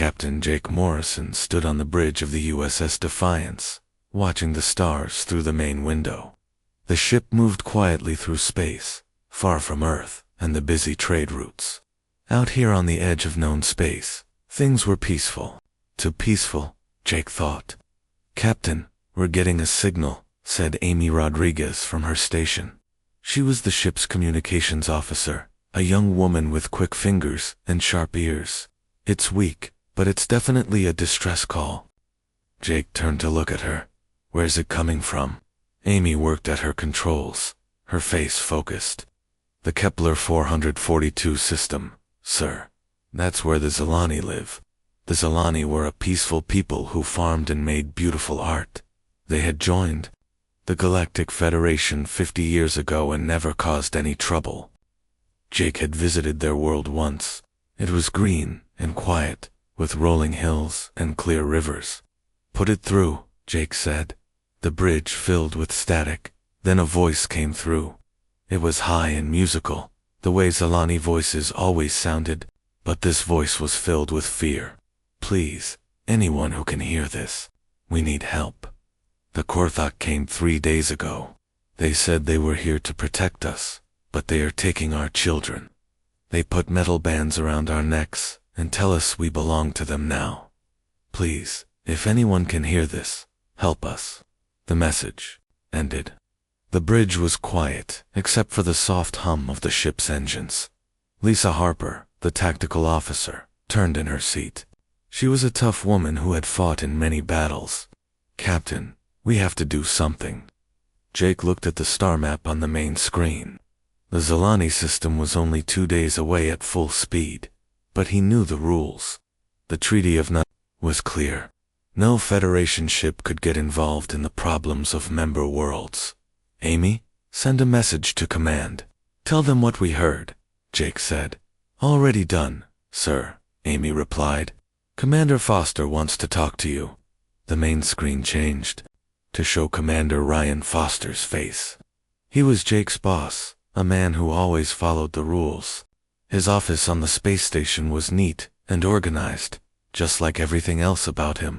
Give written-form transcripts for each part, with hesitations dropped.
Captain Jake Morrison stood on the bridge of the USS Defiance, watching the stars through the main window. The ship moved quietly through space, far from Earth and the busy trade routes. Out here on the edge of known space, things were peaceful. Too peaceful, Jake thought. "Captain, we're getting a signal," said Amy Rodriguez from her station. She was the ship's communications officer, a young woman with quick fingers and sharp ears. "It's weak, but it's definitely a distress call." Jake turned to look at her. "Where's it coming from?" Amy worked at her controls, her face focused. "The Kepler 442 system, sir. That's where the Zilani live." The Zilani were a peaceful people who farmed and made beautiful art. They had joined the Galactic Federation 50 years ago and never caused any trouble. Jake had visited their world once. It was green and quiet, with rolling hills and clear rivers. "Put it through," Jake said. The bridge filled with static. Then a voice came through. It was high and musical, the way Zilani voices always sounded, but this voice was filled with fear. "Please, anyone who can hear this, we need help. The Korthok came 3 days ago. They said they were here to protect us, but they are taking our children. They put metal bands around our necks and tell us we belong to them now. Please, if anyone can hear this, help us." The message ended. The bridge was quiet, except for the soft hum of the ship's engines. Lisa Harper, the tactical officer, turned in her seat. She was a tough woman who had fought in many battles. "Captain, we have to do something." Jake looked at the star map on the main screen. The Zilani system was only 2 days away at full speed, but he knew the rules. The Treaty of Nut was clear. No Federation ship could get involved in the problems of member worlds. "Amy, send a message to command. Tell them what we heard," Jake said. "Already done, sir," Amy replied. "Commander Foster wants to talk to you." The main screen changed to show Commander Ryan Foster's face. He was Jake's boss, a man who always followed the rules. His office on the space station was neat and organized, just like everything else about him.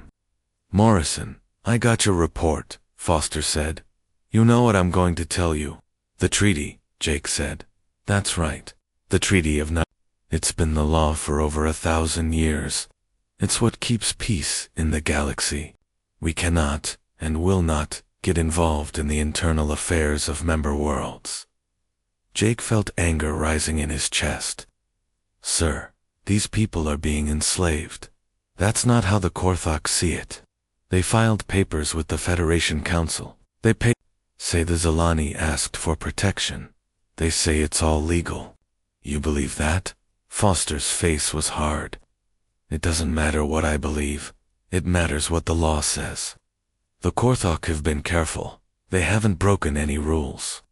"Morrison, I got your report," Foster said. "You know what I'm going to tell you." "The treaty," Jake said. "That's right. The Treaty of Nut. It's been the law for over 1,000 years. It's what keeps peace in the galaxy. We cannot, and will not, get involved in the internal affairs of member worlds." Jake felt anger rising in his chest. "Sir, these people are being enslaved. That's not how the Korthok see it. They filed papers with the Federation Council. They say the Zilani asked for protection. They say it's all legal." "You believe that?" Foster's face was hard. "It doesn't matter what I believe. It matters what the law says. The Korthok have been careful. They haven't broken any rules."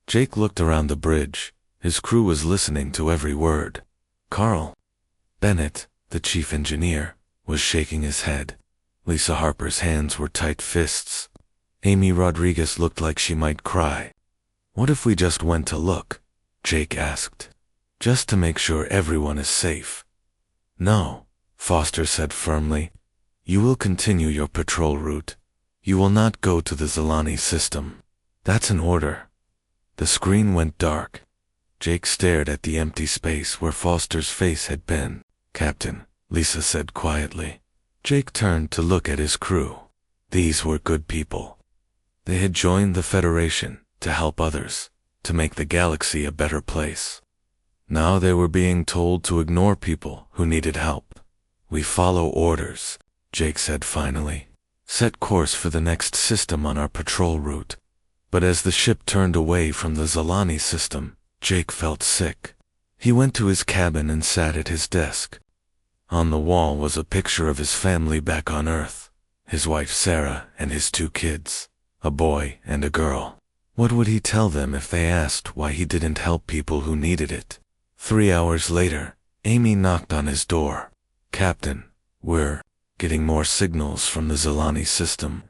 Jake looked around the bridge. His crew was listening to every word. Carl Bennett, the chief engineer, was shaking his head. Lisa Harper's hands were tight fists. Amy Rodriguez looked like she might cry. "What if we just went to look?" Jake asked. "Just to make sure everyone is safe." "No," Foster said firmly. "You will continue your patrol route. You will not go to the Zilani system. That's an order." The screen went dark. Jake stared at the empty space where Foster's face had been. "Captain," Lisa said quietly. Jake turned to look at his crew. These were good people. They had joined the Federation to help others, to make the galaxy a better place. Now they were being told to ignore people who needed help. "We follow orders," Jake said finally. "Set course for the next system on our patrol route." But as the ship turned away from the Zilani system, Jake felt sick. He went to his cabin and sat at his desk. On the wall was a picture of his family back on Earth, his wife Sarah and his 2 kids, a boy and a girl. What would he tell them if they asked why he didn't help people who needed it? 3 hours later, Amy knocked on his door. "Captain, we're getting more signals from the Zilani system."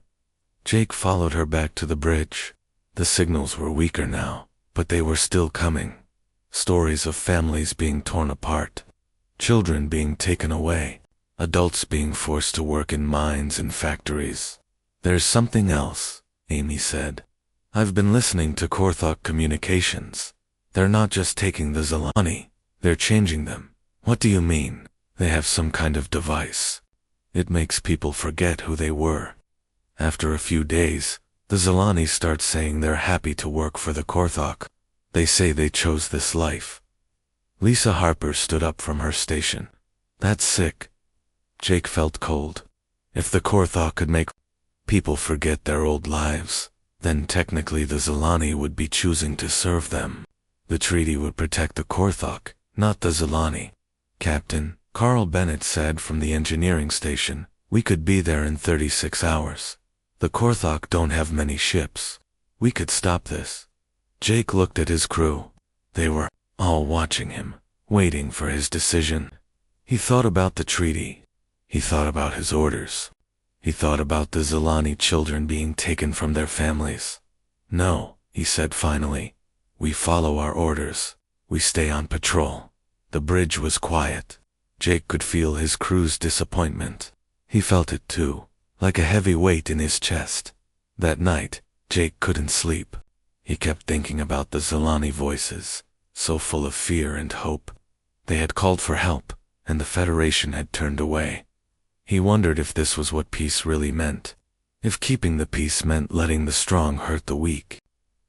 Jake followed her back to the bridge. The signals were weaker now, but they were still coming. Stories of families being torn apart, children being taken away. Adults being forced to work in mines and factories. There's something else, Amy said. I've been listening to Korthok communications. They're not just taking the Zilani, they're changing them. What do you mean? They have some kind of device. It makes people forget who they were. After a few days, the Zilani start saying they're happy to work for the Korthok. They say they chose this life. Lisa Harper stood up from her station. That's sick. Jake felt cold. If the Korthok could make people forget their old lives, then technically the Zilani would be choosing to serve them. The treaty would protect the Korthok, not the Zilani. Captain, Carl Bennett said from the engineering station, we could be there in 36 hours. The Korthok don't have many ships. We could stop this. Jake looked at his crew. They were all watching him, waiting for his decision. He thought about the treaty. He thought about his orders. He thought about the Zilani children being taken from their families. No, he said finally. We follow our orders. We stay on patrol. The bridge was quiet. Jake could feel his crew's disappointment. He felt it too, like a heavy weight in his chest. That night, Jake couldn't sleep. He kept thinking about the Zilani voices, so full of fear and hope. They had called for help, and the Federation had turned away. He wondered if this was what peace really meant. If keeping the peace meant letting the strong hurt the weak.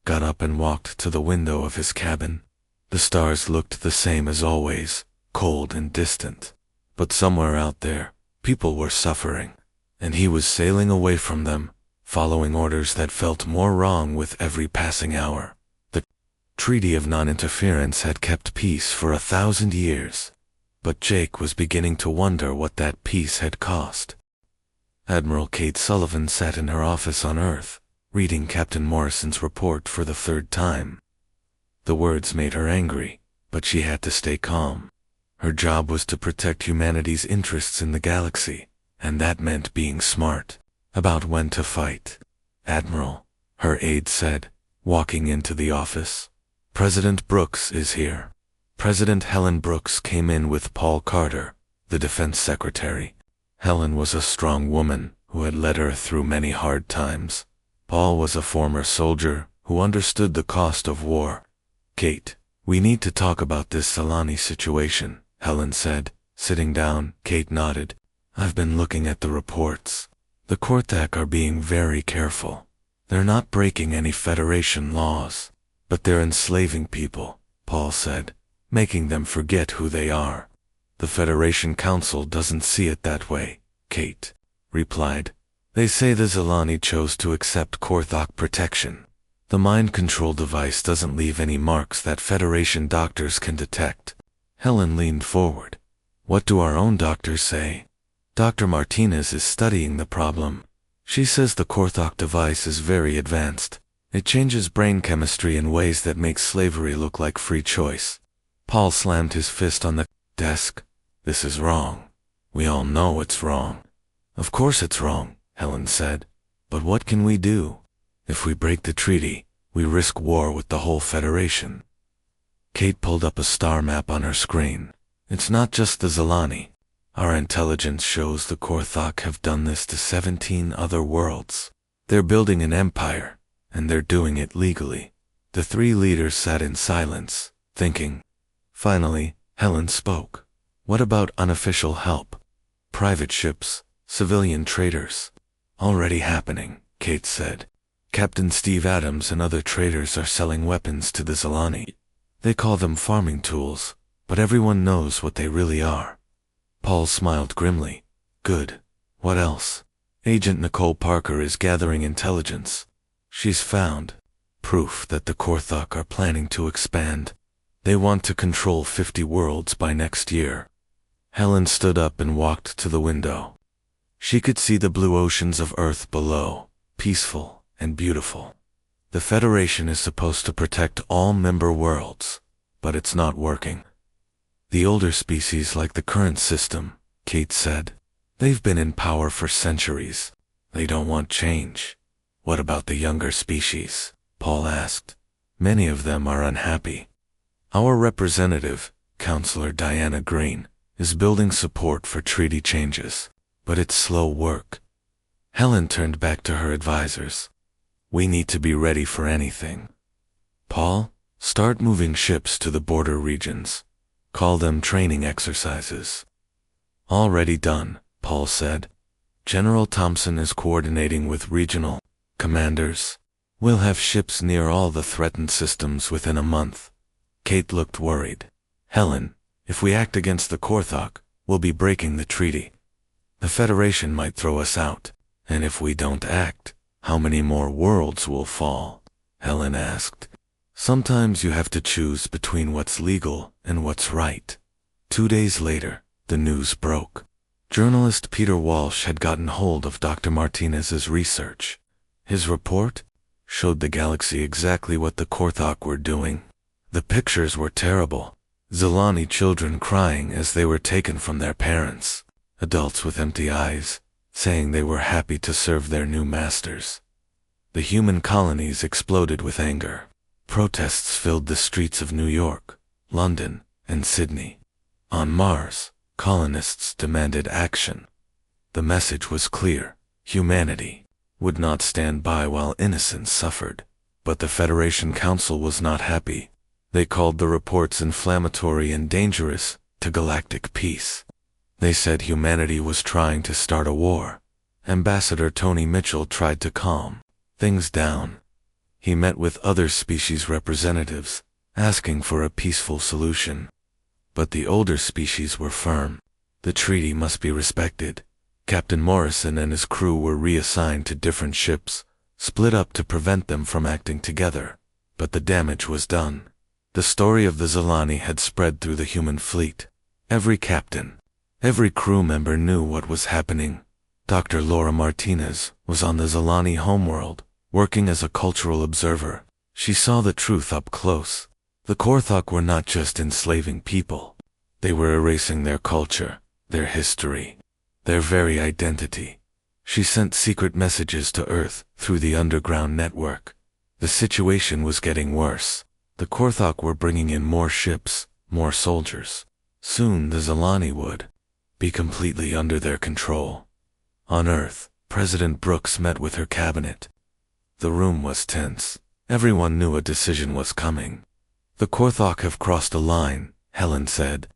Got up and walked to the window of his cabin. The stars looked the same as always, cold and distant. But somewhere out there, people were suffering, and he was sailing away from them, following orders that felt more wrong with every passing hour. The Treaty of Non-Interference had kept peace for 1,000 years, but Jake was beginning to wonder what that peace had cost. Admiral Kate Sullivan sat in her office on Earth, reading Captain Morrison's report for the 3rd time. The words made her angry, but she had to stay calm. Her job was to protect humanity's interests in the galaxy, and that meant being smart about when to fight. Admiral, her aide said, walking into the office. President Brooks is here. President Helen Brooks came in with Paul Carter, the defense secretary. Helen was a strong woman who had led her through many hard times. Paul was a former soldier who understood the cost of war. Kate, we need to talk about this Zilani situation, Helen said. Sitting down, Kate nodded. I've been looking at the reports. The Korthok are being very careful. They're not breaking any Federation laws, but they're enslaving people, Paul said, making them forget who they are. The Federation Council doesn't see it that way, Kate replied. They say the Zilani chose to accept Korthok protection. The mind control device doesn't leave any marks that Federation doctors can detect. Helen leaned forward. What do our own doctors say? Dr. Martinez is studying the problem. She says the Korthok device is very advanced. It changes brain chemistry in ways that make slavery look like free choice. Paul slammed his fist on the desk. This is wrong. We all know it's wrong. Of course it's wrong, Helen said. But what can we do? If we break the treaty, we risk war with the whole Federation. Kate pulled up a star map on her screen. It's not just the Zilani. Our intelligence shows the Korthok have done this to 17 other worlds. They're building an empire, and they're doing it legally. The 3 leaders sat in silence, thinking. Finally, Helen spoke. What about unofficial help? Private ships, civilian traders. Already happening, Kate said. Captain Steve Adams and other traders are selling weapons to the Zilani. They call them farming tools, but everyone knows what they really are. Paul smiled grimly. Good. What else? Agent Nicole Parker is gathering intelligence. She's found proof that the Korthok are planning to expand. They want to control 50 worlds by next year. Helen stood up and walked to the window. She could see the blue oceans of Earth below, peaceful and beautiful. The Federation is supposed to protect all member worlds, but it's not working. The older species like the current system, Kate said. They've been in power for centuries. They don't want change. What about the younger species? Paul asked. Many of them are unhappy. Our representative, Counselor Diana Green, is building support for treaty changes, but it's slow work. Helen turned back to her advisors. We need to be ready for anything. Paul, start moving ships to the border regions. Call them training exercises. Already done, Paul said. General Thompson is coordinating with regional commanders. We'll have ships near all the threatened systems within a month. Kate looked worried. Helen, if we act against the Korthok, we'll be breaking the treaty. The Federation might throw us out, and if we don't act, how many more worlds will fall? Helen asked. Sometimes you have to choose between what's legal and what's right. 2 days later, the news broke. Journalist Peter Walsh had gotten hold of Dr. Martinez's research. His report showed the galaxy exactly what the Korthok were doing. The pictures were terrible. Zilani children crying as they were taken from their parents. Adults with empty eyes, saying they were happy to serve their new masters. The human colonies exploded with anger. Protests filled the streets of New York, London, and Sydney. On Mars, colonists demanded action. The message was clear. Humanity would not stand by while innocents suffered. But the Federation Council was not happy. They called the reports inflammatory and dangerous to galactic peace. They said humanity was trying to start a war. Ambassador Tony Mitchell tried to calm things down. He met with other species representatives, asking for a peaceful solution. But the older species were firm. The treaty must be respected. Captain Morrison and his crew were reassigned to different ships, split up to prevent them from acting together. But the damage was done. The story of the Zilani had spread through the human fleet. Every captain, every crew member knew what was happening. Dr. Laura Martinez was on the Zilani homeworld, working as a cultural observer. She saw the truth up close. The Korthok were not just enslaving people. They were erasing their culture, their history, their very identity. She sent secret messages to Earth through the underground network. The situation was getting worse. The Korthok were bringing in more ships, more soldiers. Soon the Zilani would be completely under their control. On Earth, President Brooks met with her cabinet. The room was tense. Everyone knew a decision was coming. The Korthok have crossed a line, Helen said.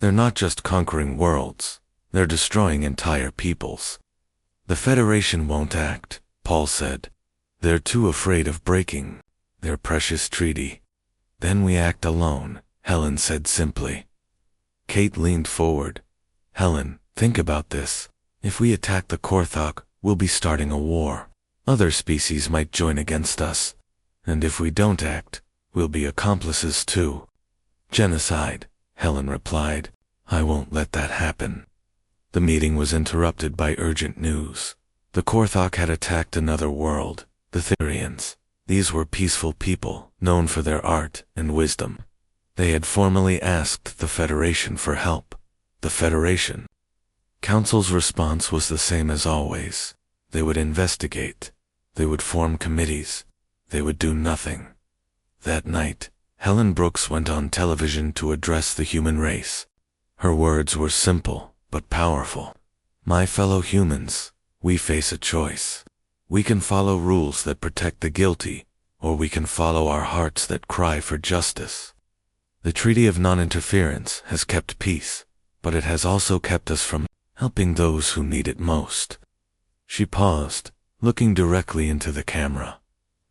They're not just conquering worlds. They're destroying entire peoples. The Federation won't act, Paul said. They're too afraid of breaking their precious treaty. Then we act alone, Helen said simply. Kate leaned forward. Helen, think about this. If we attack the Korthok, we'll be starting a war. Other species might join against us. And if we don't act, we'll be accomplices too. Genocide, Helen replied. I won't let that happen. The meeting was interrupted by urgent news. The Korthok had attacked another world, the Therians. These were peaceful people, known for their art and wisdom. They had formally asked the Federation for help. The Federation Council's response was the same as always. They would investigate. They would form committees. They would do nothing. That night, Helen Brooks went on television to address the human race. Her words were simple, but powerful. My fellow humans, we face a choice. We can follow rules that protect the guilty, or we can follow our hearts that cry for justice. The Treaty of Non-Interference has kept peace, but it has also kept us from helping those who need it most. She paused, looking directly into the camera.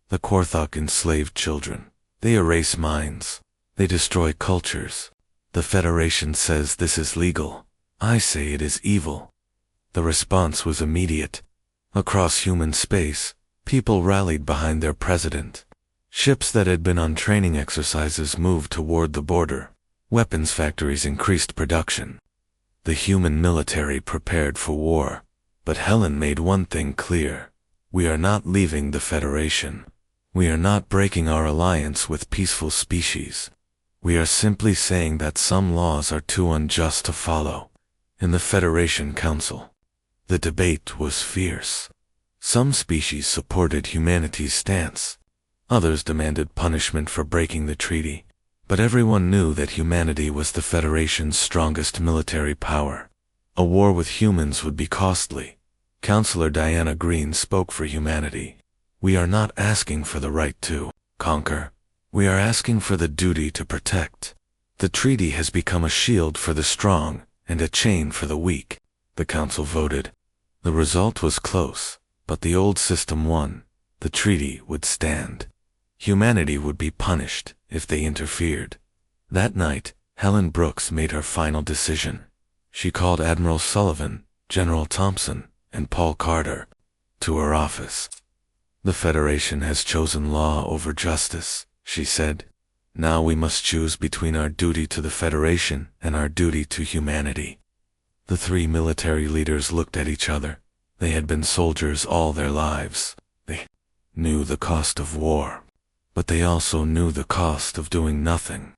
The Korthok enslaved children. They erase minds. They destroy cultures. The Federation says this is legal. I say it is evil. The response was immediate. Across human space, people rallied behind their president. Ships that had been on training exercises moved toward the border. Weapons factories increased production. The human military prepared for war. But Helen made one thing clear. We are not leaving the Federation. We are not breaking our alliance with peaceful species. We are simply saying that some laws are too unjust to follow. In the Federation Council, the debate was fierce. Some species supported humanity's stance. Others demanded punishment for breaking the treaty. But everyone knew that humanity was the Federation's strongest military power. A war with humans would be costly. Counselor Diana Green spoke for humanity. We are not asking for the right to conquer. We are asking for the duty to protect. The treaty has become a shield for the strong and a chain for the weak. The council voted. The result was close, but the old system won. The treaty would stand. Humanity would be punished if they interfered. That night, Helen Brooks made her final decision. She called Admiral Sullivan, General Thompson, and Paul Carter to her office. The Federation has chosen law over justice, she said. Now we must choose between our duty to the Federation and our duty to humanity. The three military leaders looked at each other. They had been soldiers all their lives. They knew the cost of war. But they also knew the cost of doing nothing.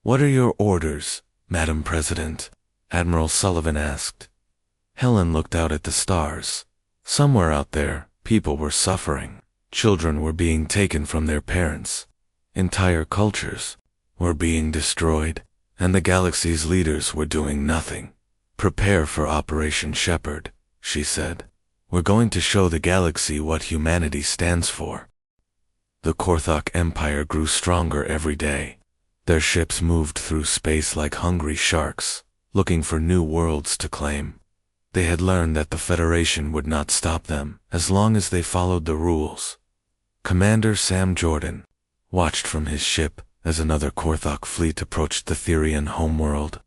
What are your orders, Madam President? Admiral Sullivan asked. Helen looked out at the stars. Somewhere out there, people were suffering. Children were being taken from their parents. Entire cultures were being destroyed, and the galaxy's leaders were doing nothing. Prepare for Operation Shepherd, she said. We're going to show the galaxy what humanity stands for. The Korthok Empire grew stronger every day. Their ships moved through space like hungry sharks, looking for new worlds to claim. They had learned that the Federation would not stop them as long as they followed the rules. Commander Sam Jordan watched from his ship as another Korthok fleet approached the Therian homeworld.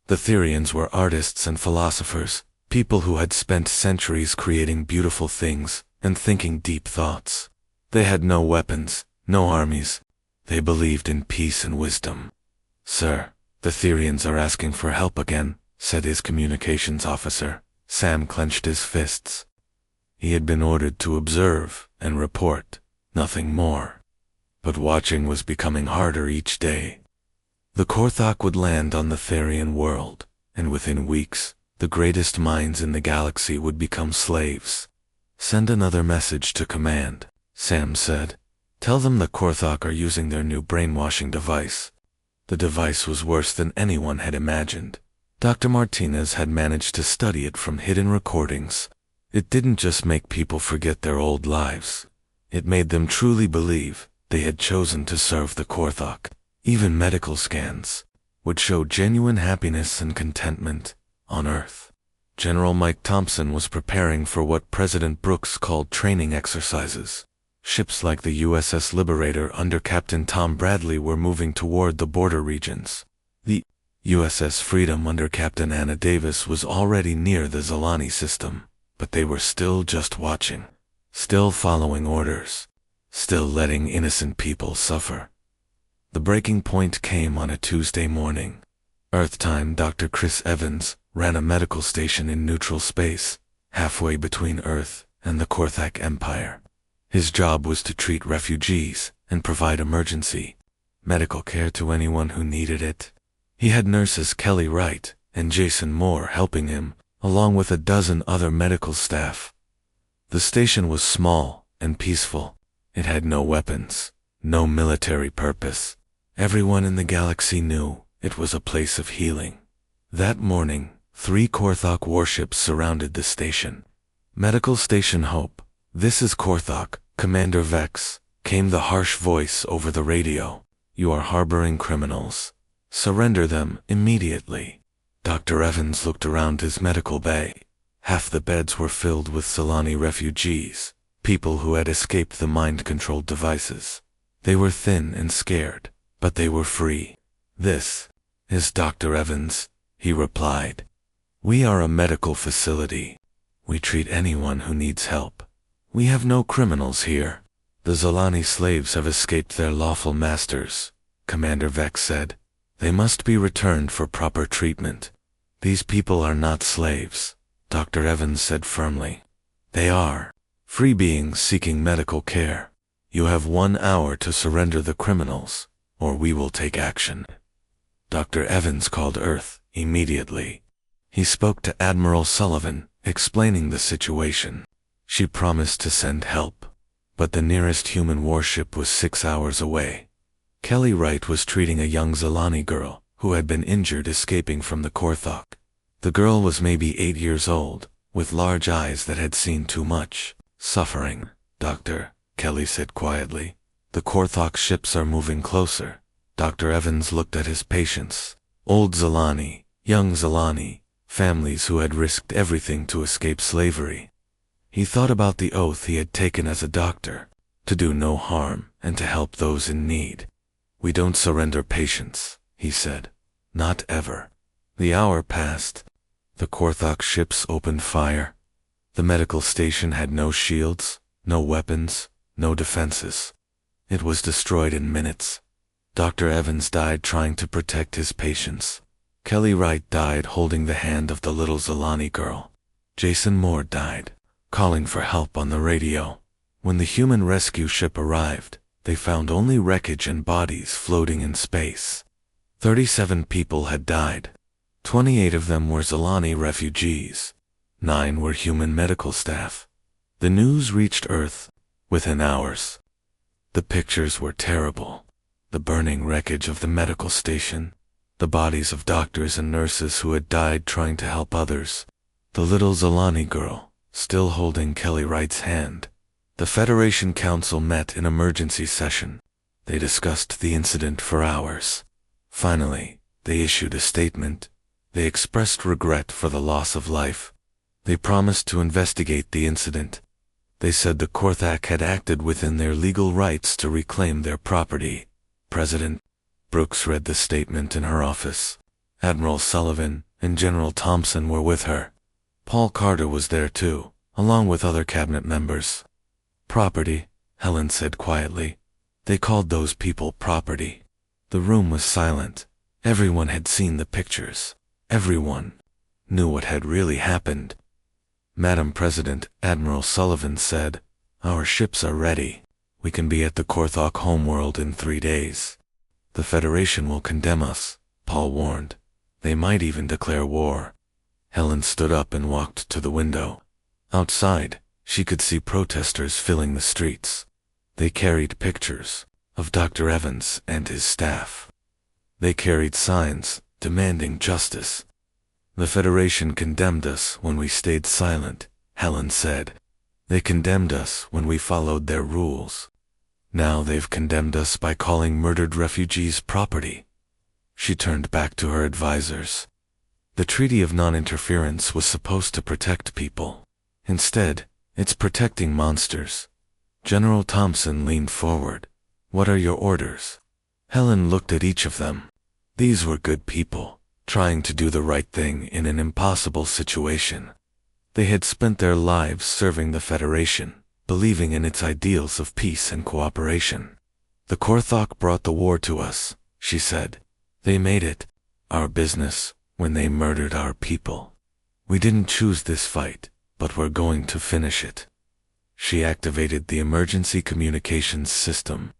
The Therians were artists and philosophers, people who had spent centuries creating beautiful things and thinking deep thoughts. They had no weapons, no armies. They believed in peace and wisdom. Sir, the Therians are asking for help again, said his communications officer. Sam clenched his fists. He had been ordered to observe and report, nothing more. But watching was becoming harder each day. The Korthok would land on the Therian world, and within weeks, the greatest minds in the galaxy would become slaves. Send another message to command, Sam said. Tell them the Korthok are using their new brainwashing device. The device was worse than anyone had imagined. Dr. Martinez had managed to study it from hidden recordings. It didn't just make people forget their old lives. It made them truly believe they had chosen to serve the Korthok. Even medical scans would show genuine happiness and contentment on Earth. General Mike Thompson was preparing for what President Brooks called training exercises. Ships like the USS Liberator under Captain Tom Bradley were moving toward the border regions. The USS Freedom under Captain Anna Davis was already near the Zalani system, but they were still just watching, still following orders, still letting innocent people suffer. The breaking point came on a Tuesday morning. Earth time, Dr. Chris Evans ran a medical station in neutral space, halfway between Earth and the Korthak Empire. His job was to treat refugees and provide emergency medical care to anyone who needed it. He had nurses Kelly Wright and Jason Moore helping him, along with a dozen other medical staff. The station was small and peaceful. It had no weapons, no military purpose. Everyone in the galaxy knew it was a place of healing. That morning, 3 Korthok warships surrounded the station. Medical Station Hope. This is Korthok, Commander Vex, came the harsh voice over the radio. You are harboring criminals. Surrender them immediately. Dr. Evans looked around his medical bay. Half the beds were filled with Solani refugees, people who had escaped the mind-controlled devices. They were thin and scared, but they were free. This is Dr. Evans, he replied. We are a medical facility. We treat anyone who needs help. We have no criminals here. The Zalani slaves have escaped their lawful masters, Commander Vex said. They must be returned for proper treatment. These people are not slaves, Dr. Evans said firmly. They are free beings seeking medical care. You have 1 hour to surrender the criminals, or we will take action. Dr. Evans called Earth immediately. He spoke to Admiral Sullivan, explaining the situation. She promised to send help, but the nearest human warship was 6 hours away. Kelly Wright was treating a young Zalani girl who had been injured escaping from the Korthok. The girl was maybe 8 years old, with large eyes that had seen too much. Suffering, Doctor, Kelly said quietly. The Korthok ships are moving closer. Dr. Evans looked at his patients. Old Zalani, young Zalani, families who had risked everything to escape slavery. He thought about the oath he had taken as a doctor, to do no harm and to help those in need. We don't surrender patients, he said. Not ever. The hour passed. The Korthok ships opened fire. The medical station had no shields, no weapons, no defenses. It was destroyed in minutes. Dr. Evans died trying to protect his patients. Kelly Wright died holding the hand of the little Zalani girl. Jason Moore died, calling for help on the radio. When the human rescue ship arrived, they found only wreckage and bodies floating in space. 37 people had died. 28 of them were Zalani refugees. 9 were human medical staff. The news reached Earth within hours. The pictures were terrible. The burning wreckage of the medical station, the bodies of doctors and nurses who had died trying to help others, the little Zalani girl, still holding Kelly Wright's hand. The Federation Council met in emergency session. They discussed the incident for hours. Finally, they issued a statement. They expressed regret for the loss of life. They promised to investigate the incident. They said the Korthak had acted within their legal rights to reclaim their property. President Brooks read the statement in her office. Admiral Sullivan and General Thompson were with her. Paul Carter was there too, along with other cabinet members. Property, Helen said quietly. They called those people property. The room was silent. Everyone had seen the pictures. Everyone knew what had really happened. Madam President, Admiral Sullivan said, "Our ships are ready. We can be at the Korthok homeworld in 3 days. The Federation will condemn us," Paul warned. "They might even declare war." Helen stood up and walked to the window. Outside, she could see protesters filling the streets. They carried pictures of Dr. Evans and his staff. They carried signs demanding justice. "The Federation condemned us when we stayed silent," Helen said. "They condemned us when we followed their rules. Now they've condemned us by calling murdered refugees property." She turned back to her advisors. The Treaty of Non-Interference was supposed to protect people. Instead, it's protecting monsters. General Thompson leaned forward. "What are your orders?" Helen looked at each of them. These were good people, trying to do the right thing in an impossible situation. They had spent their lives serving the Federation, believing in its ideals of peace and cooperation. "The Korthok brought the war to us," she said. "They made it our business when they murdered our people. We didn't choose this fight, but we're going to finish it." She activated the emergency communications system.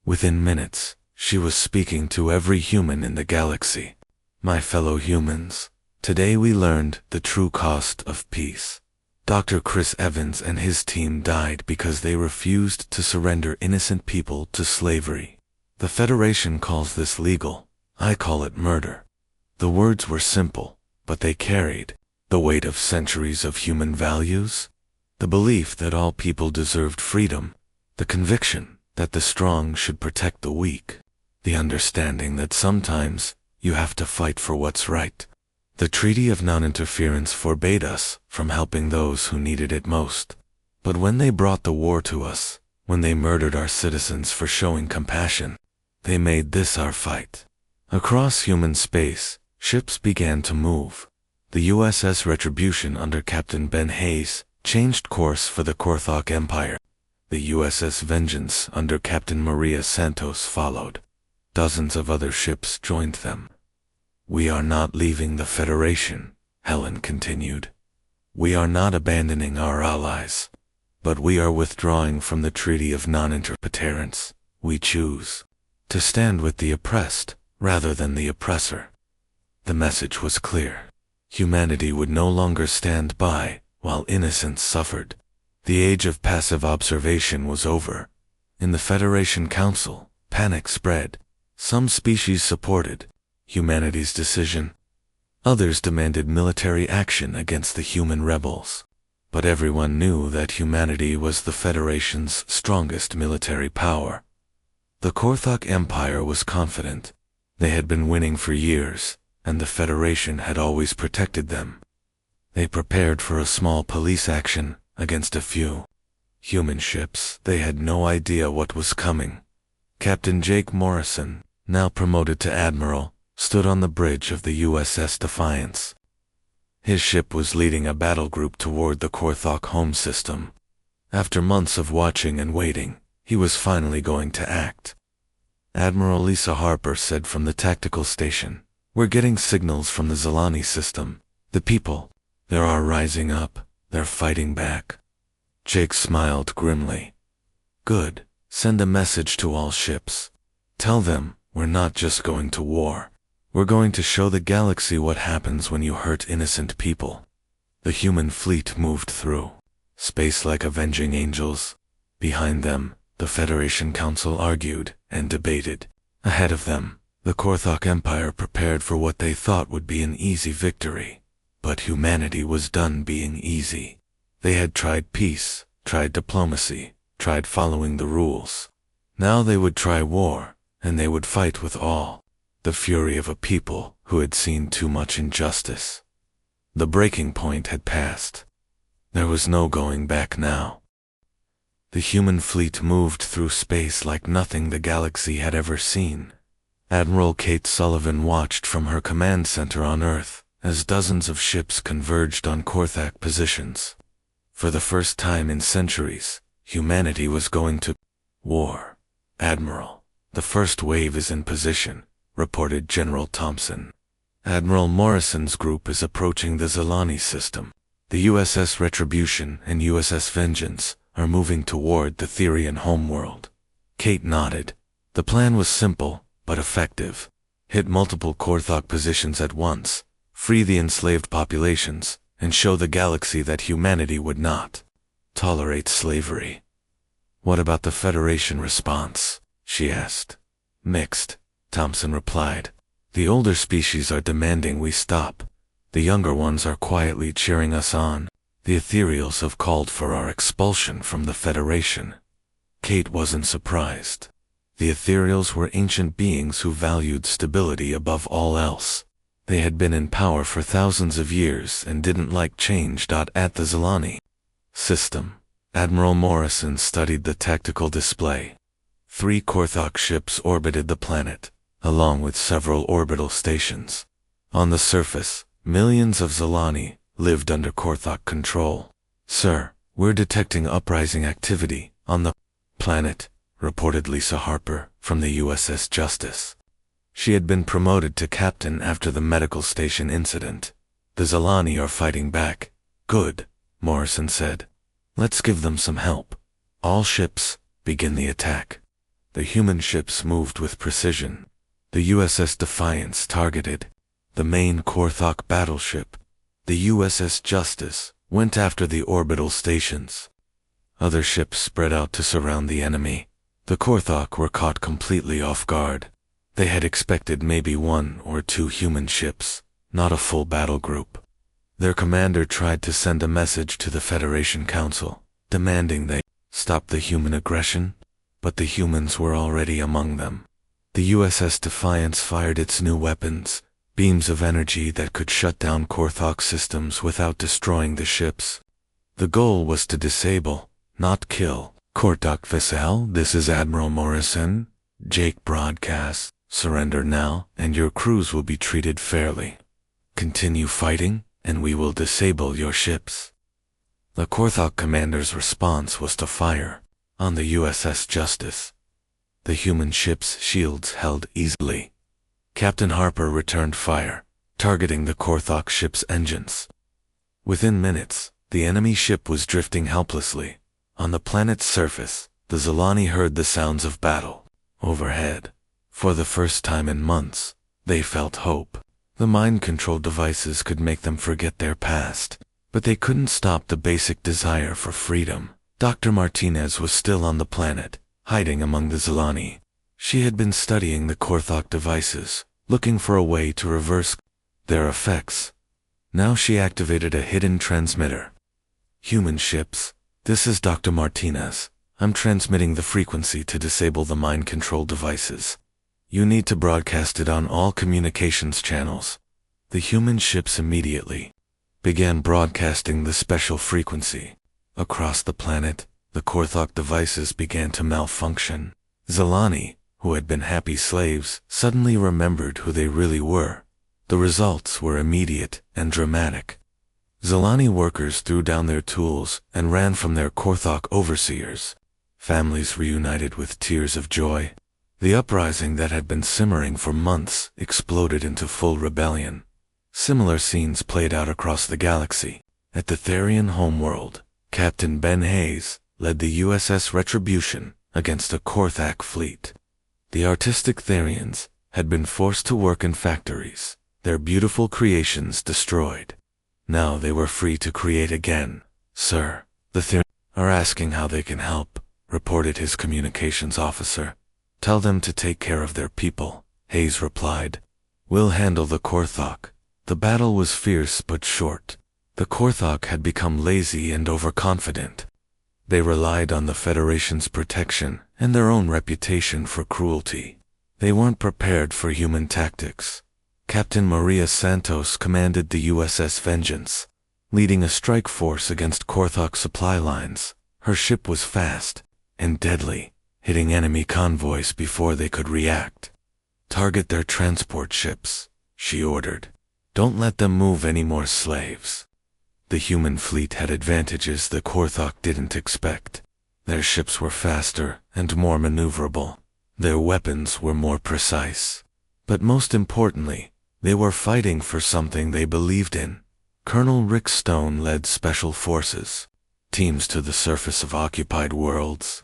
Within minutes, she was speaking to every human in the galaxy. "My fellow humans, today we learned the true cost of peace. Dr. Chris Evans and his team died because they refused to surrender innocent people to slavery. The Federation calls this legal. I call it murder." The words were simple, but they carried the weight of centuries of human values, the belief that all people deserved freedom, the conviction that the strong should protect the weak, the understanding that sometimes you have to fight for what's right. The Treaty of Non-Interference forbade us from helping those who needed it most. But when they brought the war to us, when they murdered our citizens for showing compassion, they made this our fight. Across human space, ships began to move. The USS Retribution under Captain Ben Hayes changed course for the Korthok Empire. The USS Vengeance under Captain Maria Santos followed. Dozens of other ships joined them. "We are not leaving the Federation," Helen continued. "We are not abandoning our allies, but we are withdrawing from the Treaty of Non-Interference. We choose to stand with the oppressed rather than the oppressor." The message was clear. Humanity would no longer stand by while innocents suffered. The age of passive observation was over. In the Federation Council, panic spread. Some species supported humanity's decision. Others demanded military action against the human rebels. But everyone knew that humanity was the Federation's strongest military power. The Korthok Empire was confident. They had been winning for years, and the Federation had always protected them. They prepared for a small police action against a few human ships. They had no idea what was coming. Captain Jake Morrison, now promoted to Admiral, stood on the bridge of the USS Defiance. His ship was leading a battle group toward the Korthok home system. After months of watching and waiting, he was finally going to act. Admiral Lisa Harper said from the tactical station, "We're getting signals from the Zalani system. The people, they are rising up. They're fighting back." Jake smiled grimly. "Good. Send a message to all ships. Tell them we're not just going to war. We're going to show the galaxy what happens when you hurt innocent people." The human fleet moved through space like avenging angels. Behind them, the Federation Council argued and debated. Ahead of them, the Korthok Empire prepared for what they thought would be an easy victory. But humanity was done being easy. They had tried peace, tried diplomacy, tried following the rules. Now they would try war, and they would fight with all the fury of a people who had seen too much injustice. The breaking point had passed. There was no going back now. The human fleet moved through space like nothing the galaxy had ever seen. Admiral Kate Sullivan watched from her command center on Earth as dozens of ships converged on Korthok positions. For the first time in centuries, humanity was going to war. "Admiral, the first wave is in position," reported General Thompson. "Admiral Morrison's group is approaching the Zalani system. The USS Retribution and USS Vengeance are moving toward the Therian homeworld." Kate nodded. The plan was simple, but effective. Hit multiple Korthok positions at once, free the enslaved populations, and show the galaxy that humanity would not tolerate slavery. "What about the Federation response?" she asked. "Mixed," Thompson replied. "The older species are demanding we stop. The younger ones are quietly cheering us on. The ethereals have called for our expulsion from the Federation." Kate wasn't surprised. The ethereals were ancient beings who valued stability above all else. They had been in power for thousands of years and didn't like change. At the Zalani system, Admiral Morrison studied the tactical display. 3 Korthok ships orbited the planet, along with several orbital stations. On the surface, millions of Zalani lived under Korthok control. "Sir, we're detecting uprising activity on the planet," reported Lisa Harper from the USS Justice. She had been promoted to captain after the medical station incident. "The Zalani are fighting back." "Good," Morrison said. "Let's give them some help. All ships, begin the attack." The human ships moved with precision. The USS Defiance targeted the main Korthok battleship. The USS Justice went after the orbital stations. Other ships spread out to surround the enemy. The Korthok were caught completely off guard. They had expected maybe 1 or 2 human ships, not a full battle group. Their commander tried to send a message to the Federation Council, demanding they stop the human aggression, but the humans were already among them. The USS Defiance fired its new weapons, beams of energy that could shut down Korthok systems without destroying the ships. The goal was to disable, not kill, Korthok vessel. "This is Admiral Morrison. Jake broadcasts, surrender now, and your crews will be treated fairly. Continue fighting, and we will disable your ships." The Korthok commander's response was to fire on the USS Justice. The human ship's shields held easily. Captain Harper returned fire, targeting the Korthok ship's engines. Within minutes, the enemy ship was drifting helplessly. On the planet's surface, the Zalani heard the sounds of battle. Overhead, for the first time in months, they felt hope. The mind control devices could make them forget their past, but they couldn't stop the basic desire for freedom. Dr. Martinez was still on the planet, hiding among the Zalani. She had been studying the Korthok devices, looking for a way to reverse their effects. Now she activated a hidden transmitter. Human ships, this is Dr. Martinez. I'm transmitting the frequency to disable the mind control devices. You need to broadcast it on all communications channels. The human ships immediately began broadcasting the special frequency. Across the planet, the Korthok devices began to malfunction. Zelani, who had been happy slaves, suddenly remembered who they really were. The results were immediate and dramatic. Zelani workers threw down their tools and ran from their Korthok overseers. Families reunited with tears of joy. The uprising that had been simmering for months exploded into full rebellion. Similar scenes played out across the galaxy. At the Therian homeworld, Captain Ben Hayes led the USS Retribution against a Korthak fleet. The artistic Therians had been forced to work in factories, their beautiful creations destroyed. Now they were free to create again. Sir, the Therians are asking how they can help, reported his communications officer. Tell them to take care of their people, Hayes replied. We'll handle the Korthok. The battle was fierce but short. The Korthok had become lazy and overconfident. They relied on the Federation's protection and their own reputation for cruelty. They weren't prepared for human tactics. Captain Maria Santos commanded the USS Vengeance, leading a strike force against Korthok supply lines. Her ship was fast and deadly, hitting enemy convoys before they could react. Target their transport ships, she ordered. Don't let them move any more slaves. The human fleet had advantages the Korthok didn't expect. Their ships were faster and more maneuverable. Their weapons were more precise. But most importantly, they were fighting for something they believed in. Colonel Rick Stone led special forces, teams to the surface of occupied worlds.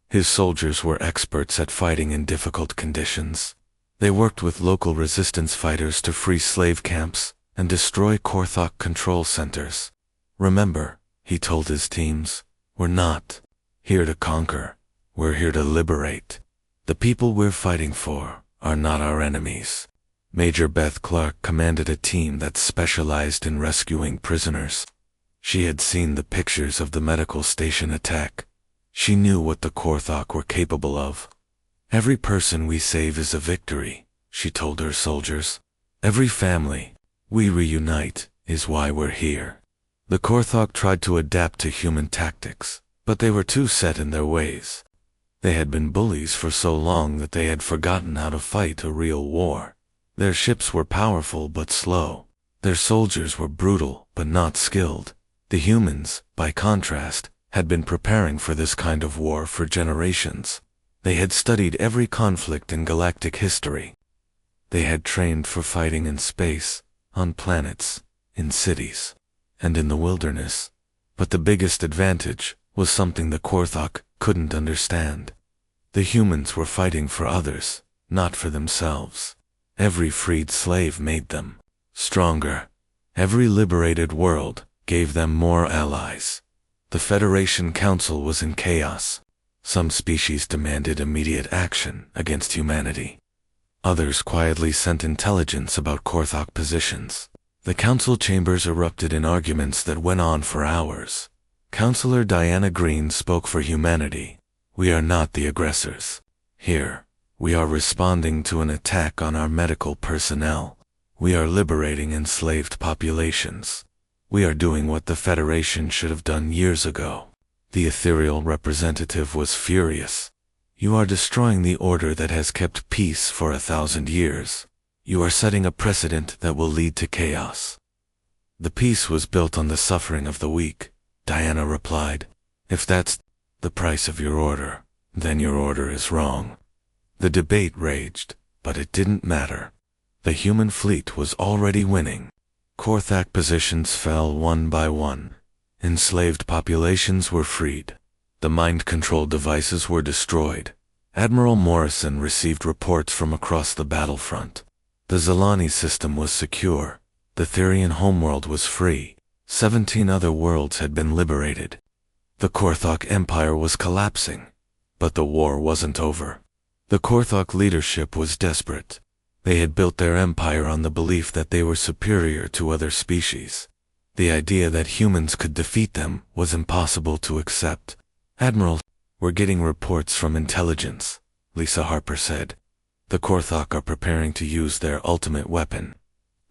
His soldiers were experts at fighting in difficult conditions. They worked with local resistance fighters to free slave camps and destroy Korthok control centers. Remember, he told his teams, we're not here to conquer, we're here to liberate. The people we're fighting for are not our enemies. Major Beth Clark commanded a team that specialized in rescuing prisoners. She had seen the pictures of the medical station attack. She knew what the Korthok were capable of. Every person we save is a victory, she told her soldiers. Every family we reunite is why we're here. The Korthok tried to adapt to human tactics, but they were too set in their ways. They had been bullies for so long that they had forgotten how to fight a real war. Their ships were powerful but slow. Their soldiers were brutal but not skilled. The humans, by contrast, had been preparing for this kind of war for generations. They had studied every conflict in galactic history. They had trained for fighting in space, on planets, in cities, and in the wilderness. But the biggest advantage was something the Korthok couldn't understand. The humans were fighting for others, not for themselves. Every freed slave made them stronger. Every liberated world gave them more allies. The Federation Council was in chaos. Some species demanded immediate action against humanity. Others quietly sent intelligence about Korthok positions. The council chambers erupted in arguments that went on for hours. Counselor Diana Green spoke for humanity. We are not the aggressors. Here, we are responding to an attack on our medical personnel. We are liberating enslaved populations. We are doing what the Federation should have done years ago. The ethereal representative was furious. You are destroying the order that has kept peace for 1,000 years. You are setting a precedent that will lead to chaos. The peace was built on the suffering of the weak, Diana replied. If that's the price of your order, then your order is wrong. The debate raged, but it didn't matter. The human fleet was already winning. Korthak positions fell one by one. Enslaved populations were freed. The mind control devices were destroyed. Admiral Morrison received reports from across the battlefront. The Zelani system was secure. The Therian homeworld was free. 17 other worlds had been liberated. The Korthok Empire was collapsing. But the war wasn't over. The Korthok leadership was desperate. They had built their empire on the belief that they were superior to other species. The idea that humans could defeat them was impossible to accept. "Admiral, we're getting reports from intelligence," Lisa Harper said. "The Korthok are preparing to use their ultimate weapon."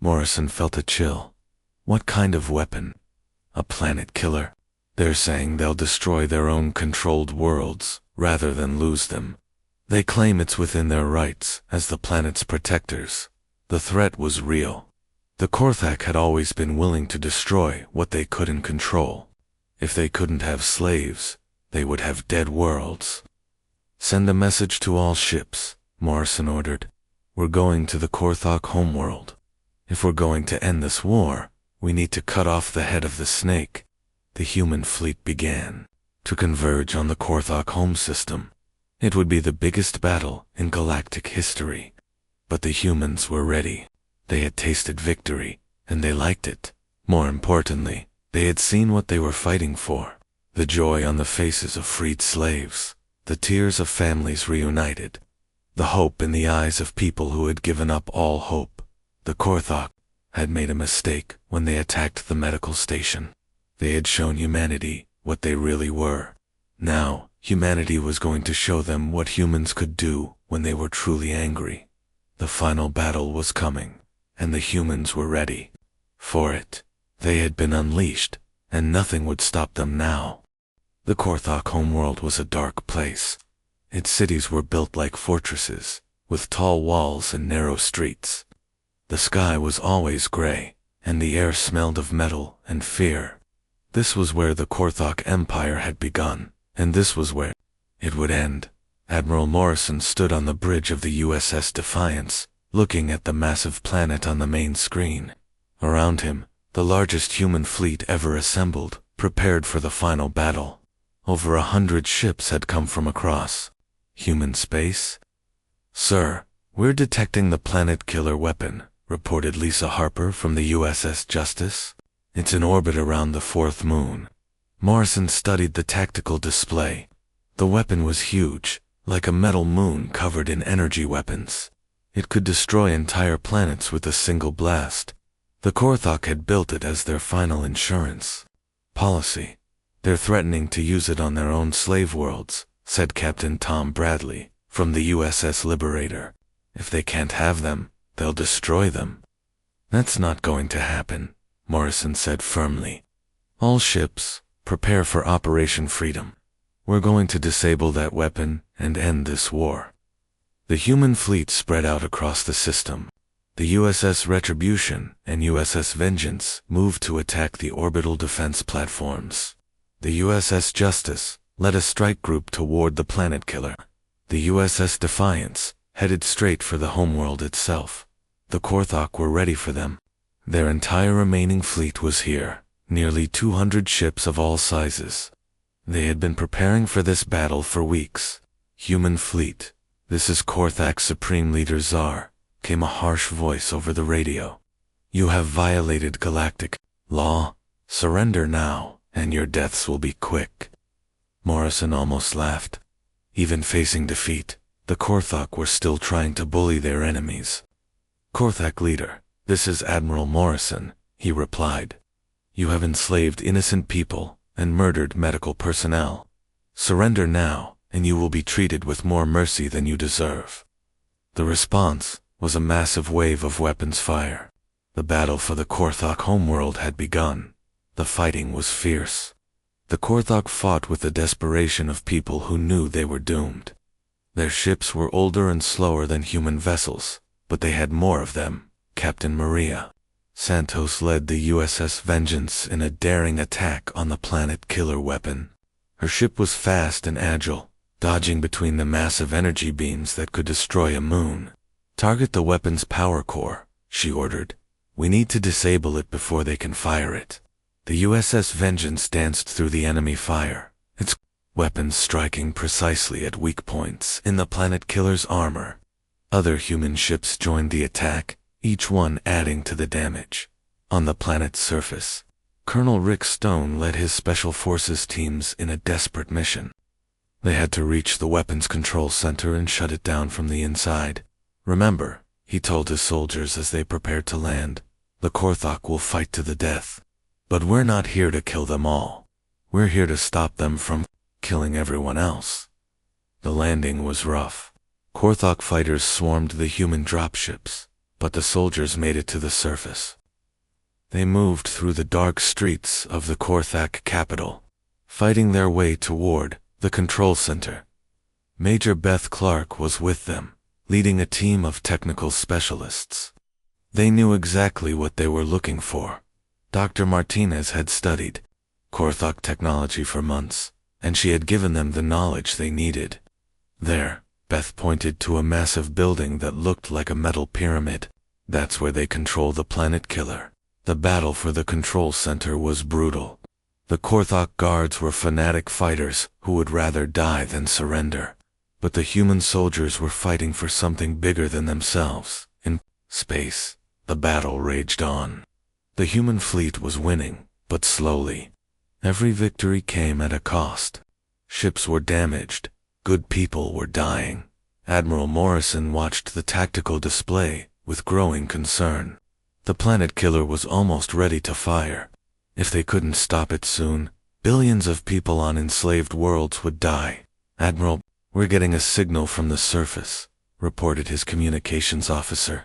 Morrison felt a chill. What kind of weapon? A planet killer? They're saying they'll destroy their own controlled worlds, rather than lose them. They claim it's within their rights, as the planet's protectors. The threat was real. The Korthok had always been willing to destroy what they couldn't control. If they couldn't have slaves, they would have dead worlds. "Send a message to all ships," Morrison ordered. "We're going to the Korthok homeworld. If we're going to end this war, we need to cut off the head of the snake." The human fleet began to converge on the Korthok home system. It would be the biggest battle in galactic history. But the humans were ready. They had tasted victory, and they liked it. More importantly, they had seen what they were fighting for. The joy on the faces of freed slaves, the tears of families reunited, the hope in the eyes of people who had given up all hope. The Korthok had made a mistake when they attacked the medical station. They had shown humanity what they really were. Now, humanity was going to show them what humans could do when they were truly angry. The final battle was coming, and the humans were ready for it. They had been unleashed, and nothing would stop them now. The Korthok homeworld was a dark place. Its cities were built like fortresses, with tall walls and narrow streets. The sky was always gray, and the air smelled of metal and fear. This was where the Korthok Empire had begun, and this was where it would end. Admiral Morrison stood on the bridge of the USS Defiance, looking at the massive planet on the main screen. Around him, the largest human fleet ever assembled, prepared for the final battle. Over 100 ships had come from across human space. "Sir, we're detecting the planet killer weapon," reported Lisa Harper from the USS Justice. "It's in orbit around the fourth moon." Morrison studied the tactical display. The weapon was huge, like a metal moon covered in energy weapons. It could destroy entire planets with a single blast. The Korthok had built it as their final insurance policy. "They're threatening to use it on their own slave worlds," said Captain Tom Bradley from the USS Liberator. "If they can't have them, they'll destroy them." "That's not going to happen," Morrison said firmly. "All ships, prepare for Operation Freedom. We're going to disable that weapon and end this war." The human fleet spread out across the system. The USS Retribution and USS Vengeance moved to attack the orbital defense platforms. The USS Justice led a strike group toward the planet killer. The USS Defiance headed straight for the homeworld itself. The Korthok were ready for them. Their entire remaining fleet was here, nearly 200 ships of all sizes. They had been preparing for this battle for weeks. "Human fleet, this is Korthok's Supreme Leader Tsar," came a harsh voice over the radio. "You have violated galactic law. Surrender now, and your deaths will be quick." Morrison almost laughed. Even facing defeat, the Korthok were still trying to bully their enemies. "Korthok Leader, this is Admiral Morrison," he replied. "You have enslaved innocent people and murdered medical personnel. Surrender now, and you will be treated with more mercy than you deserve." The response was a massive wave of weapons fire. The battle for the Korthok homeworld had begun. The fighting was fierce. The Korthok fought with the desperation of people who knew they were doomed. Their ships were older and slower than human vessels, but they had more of them. Captain Maria Santos led the USS Vengeance in a daring attack on the planet killer weapon. Her ship was fast and agile, dodging between the massive energy beams that could destroy a moon. "Target the weapon's power core," she ordered. "We need to disable it before they can fire it." The USS Vengeance danced through the enemy fire, its weapons striking precisely at weak points in the planet killer's armor. Other human ships joined the attack, each one adding to the damage. On the planet's surface, Colonel Rick Stone led his Special Forces teams in a desperate mission. They had to reach the weapons control center and shut it down from the inside. Remember, he told his soldiers as they prepared to land, the Korthok will fight to the death. But we're not here to kill them all. We're here to stop them from killing everyone else. The landing was rough. Korthok fighters swarmed the human dropships, but the soldiers made it to the surface. They moved through the dark streets of the Korthak capital, fighting their way toward the control center. Major Beth Clark was with them, leading a team of technical specialists. They knew exactly what they were looking for. Dr. Martinez had studied Korthok technology for months, and she had given them the knowledge they needed. There, Beth pointed to a massive building that looked like a metal pyramid. That's where they control the planet killer. The battle for the control center was brutal. The Korthok guards were fanatic fighters who would rather die than surrender. But the human soldiers were fighting for something bigger than themselves. In space, the battle raged on. The human fleet was winning, but slowly. Every victory came at a cost. Ships were damaged. Good people were dying. Admiral Morrison watched the tactical display with growing concern. The planet killer was almost ready to fire. If they couldn't stop it soon, billions of people on enslaved worlds would die. Admiral, we're getting a signal from the surface, reported his communications officer.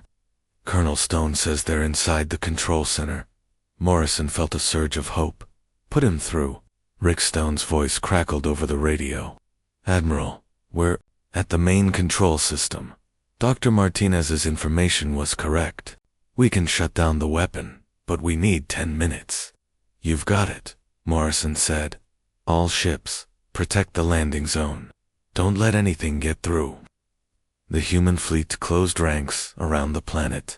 Colonel Stone says they're inside the control center. Morrison felt a surge of hope. Put him through. Rick Stone's voice crackled over the radio. Admiral, we're at the main control system. Dr. Martinez's information was correct. We can shut down the weapon, but we need 10 minutes. You've got it, Morrison said. All ships, protect the landing zone. Don't let anything get through. The human fleet closed ranks around the planet.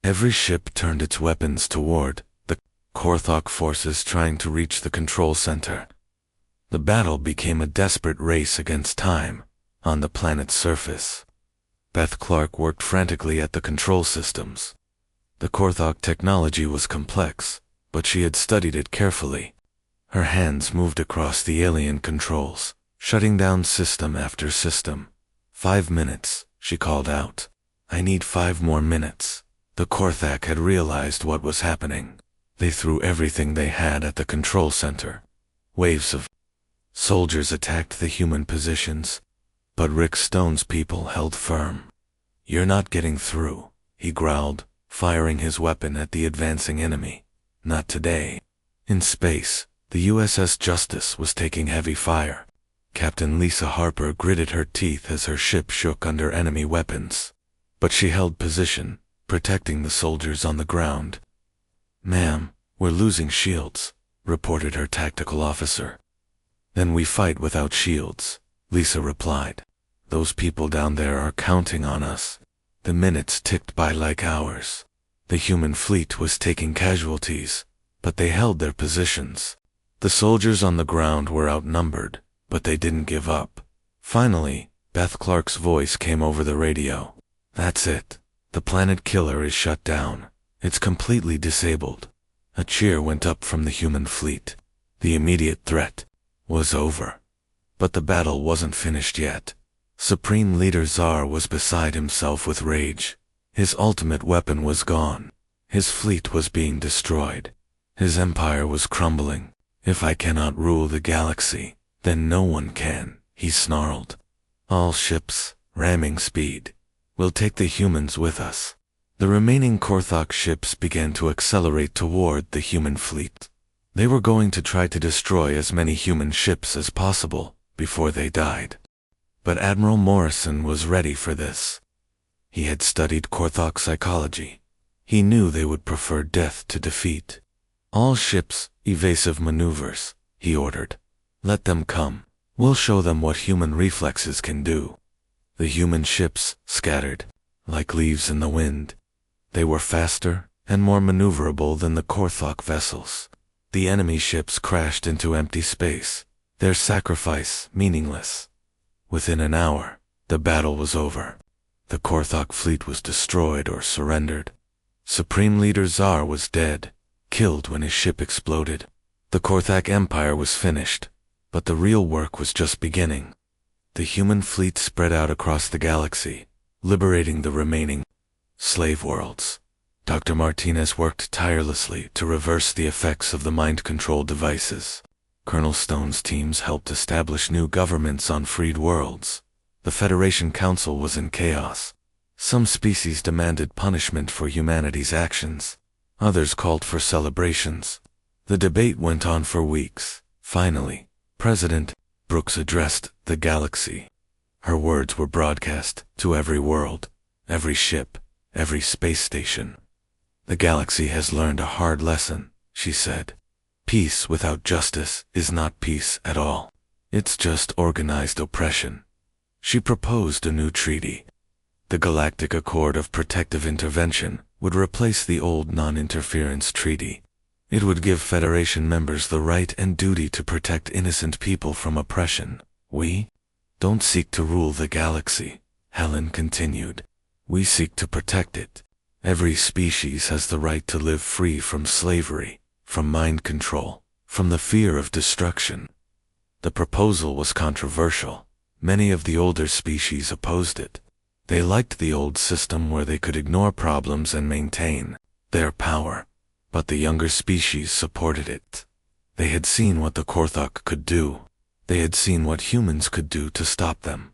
Every ship turned its weapons toward the Korthok forces trying to reach the control center. The battle became a desperate race against time on the planet's surface. Beth Clark worked frantically at the control systems. The Korthok technology was complex, but she had studied it carefully. Her hands moved across the alien controls, shutting down system after system. 5 minutes, she called out. I need 5 more minutes. The Korthak had realized what was happening. They threw everything they had at the control center. Waves of soldiers attacked the human positions, but Rick Stone's people held firm. You're not getting through, he growled, firing his weapon at the advancing enemy. Not today. In space, the USS Justice was taking heavy fire. Captain Lisa Harper gritted her teeth as her ship shook under enemy weapons. But she held position, protecting the soldiers on the ground. Ma'am, we're losing shields, reported her tactical officer. Then we fight without shields, Lisa replied. Those people down there are counting on us. The minutes ticked by like hours. The human fleet was taking casualties, but they held their positions. The soldiers on the ground were outnumbered, but they didn't give up. Finally, Beth Clark's voice came over the radio. That's it. The planet killer is shut down. It's completely disabled. A cheer went up from the human fleet. The immediate threat was over. But the battle wasn't finished yet. Supreme Leader Tsar was beside himself with rage. His ultimate weapon was gone. His fleet was being destroyed. His empire was crumbling. If I cannot rule the galaxy, then no one can, he snarled. All ships, ramming speed. We'll take the humans with us. The remaining Korthok ships began to accelerate toward the human fleet. They were going to try to destroy as many human ships as possible before they died. But Admiral Morrison was ready for this. He had studied Korthok psychology. He knew they would prefer death to defeat. All ships, evasive maneuvers, he ordered. Let them come. We'll show them what human reflexes can do. The human ships scattered, like leaves in the wind. They were faster and more maneuverable than the Korthok vessels. The enemy ships crashed into empty space, their sacrifice meaningless. Within an hour, the battle was over. The Korthok fleet was destroyed or surrendered. Supreme Leader Tsar was dead, killed when his ship exploded. The Korthak Empire was finished, but the real work was just beginning. The human fleet spread out across the galaxy, liberating the remaining slave worlds. Dr. Martinez worked tirelessly to reverse the effects of the mind control devices. Colonel Stone's teams helped establish new governments on freed worlds. The Federation Council was in chaos. Some species demanded punishment for humanity's actions. Others called for celebrations. The debate went on for weeks. Finally, President Brooks addressed the galaxy. Her words were broadcast to every world, every ship, every space station. The galaxy has learned a hard lesson, she said. Peace without justice is not peace at all. It's just organized oppression. She proposed a new treaty. The Galactic Accord of Protective Intervention would replace the old non-interference treaty. It would give Federation members the right and duty to protect innocent people from oppression. We don't seek to rule the galaxy, Helen continued. We seek to protect it. Every species has the right to live free from slavery, from mind control, from the fear of destruction. The proposal was controversial. Many of the older species opposed it. They liked the old system where they could ignore problems and maintain their power. But the younger species supported it. They had seen what the Korthok could do. They had seen what humans could do to stop them.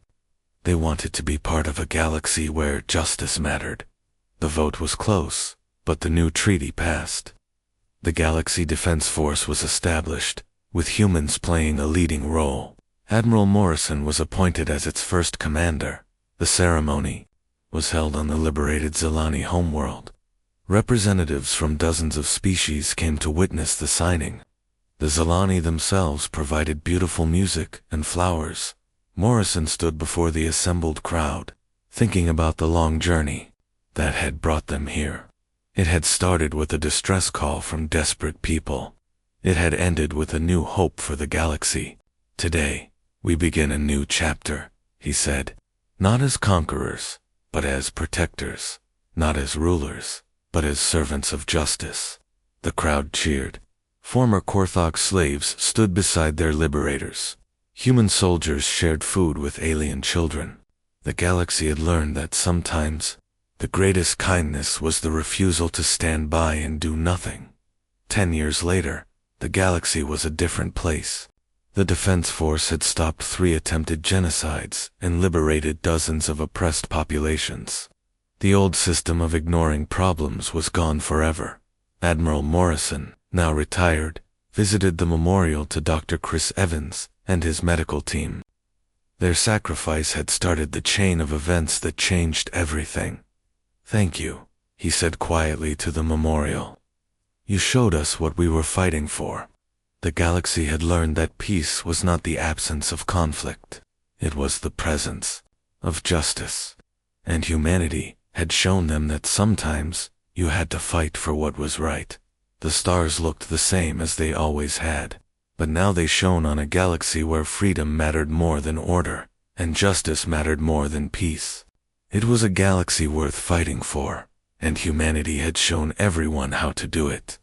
They wanted to be part of a galaxy where justice mattered. The vote was close, but the new treaty passed. The Galaxy Defense Force was established, with humans playing a leading role. Admiral Morrison was appointed as its first commander. The ceremony was held on the liberated Zelani homeworld. Representatives from dozens of species came to witness the signing. The Zelani themselves provided beautiful music and flowers. Morrison stood before the assembled crowd, thinking about the long journey that had brought them here. It had started with a distress call from desperate people. It had ended with a new hope for the galaxy. Today, we begin a new chapter, he said. Not as conquerors, but as protectors. Not as rulers, but as servants of justice. The crowd cheered. Former Korthok slaves stood beside their liberators. Human soldiers shared food with alien children. The galaxy had learned that sometimes the greatest kindness was the refusal to stand by and do nothing. 10 years later, the galaxy was a different place. The Defense Force had stopped 3 attempted genocides and liberated dozens of oppressed populations. The old system of ignoring problems was gone forever. Admiral Morrison, now retired, visited the memorial to Dr. Chris Evans and his medical team. Their sacrifice had started the chain of events that changed everything. Thank you, he said quietly to the memorial. You showed us what we were fighting for. The galaxy had learned that peace was not the absence of conflict. It was the presence of justice. And humanity had shown them that sometimes you had to fight for what was right. The stars looked the same as they always had, but now they shone on a galaxy where freedom mattered more than order, and justice mattered more than peace. It was a galaxy worth fighting for, and humanity had shown everyone how to do it.